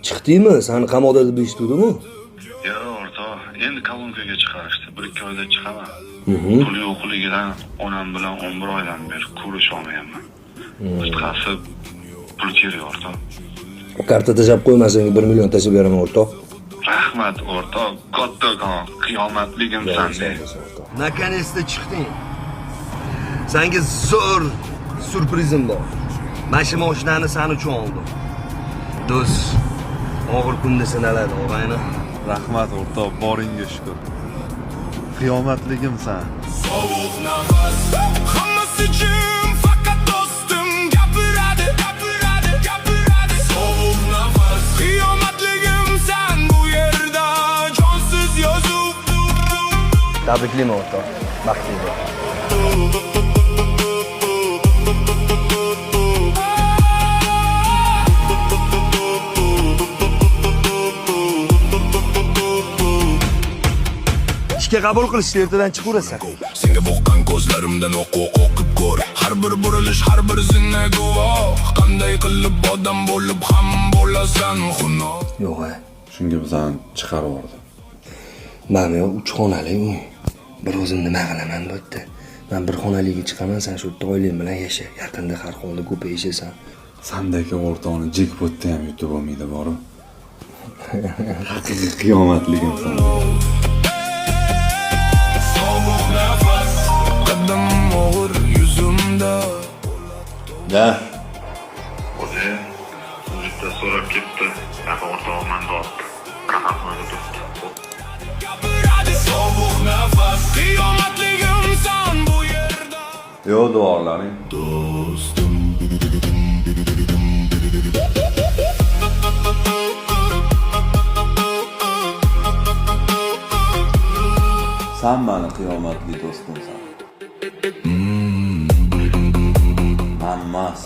Chiqdingmi? Seni qamoqda deb eshitdingmi? Yo'q, o'rtoq. Endi kolonkaga chiqarishdi. 1-2 oyda chiqaman. Pul yo'qligidan onam bilan 11 oydan beri ko'risholmayapman. Qisqasi pul kerak, o'rtoq. Karta tashab qo'ymasang 1 million tashib beraman, o'rtoq. Rahmat, o'rtoq. Kattakon qiyomatligimsan. Наконец-то chiqding. Senga zo'r surprizim bor. Mana mashinani sen uchun oldim. Do'st, og'ir kunda sinaladi, og'ayni. Rahmat o'rtoq, boringga shukr. Qiyomatligimsan. Sovuq nafas, hammasi uchun faqat do'stim gapiradi. Sovuq nafas, qiyomatligimsan bu yerda jonsiz yozib. Tabriklayman, o'rtoq. Baxting bor. ishga qabul qilishni ertadan chiqaverasan. Senga boqqan ko'zlarimdan o'qib ko'r. Har bir burilish, har bir zinna guvoh. Qanday qilib odam bo'lib ham bo'lasan xunob. Yo'q, Shunga bizani chiqarib yubordi. mana 3 xonali uy. Bir o'zim nima qilaman bu yerda? Men bir xonaliga chiqaman, sen shu yerda oilang bilan yasha. Yaqinda har holda ko'payishasan. Sandagi o'rtoqni jekpotda ham yutib olmaydi, boru. Haqiqiy qiyomatligimsan. Sovuq nafas, qadim og'ir yuzimda. Da. O'zi bitta so'rab ketdi. Aka o'rtog'im manda rahmatni tutdi. Gapiradi sovuq nafas, qiyomatligimsan bu yerda. Yo, duolaring. Do'stim. Sen meni qiyomatli do'stimsan. Men emas.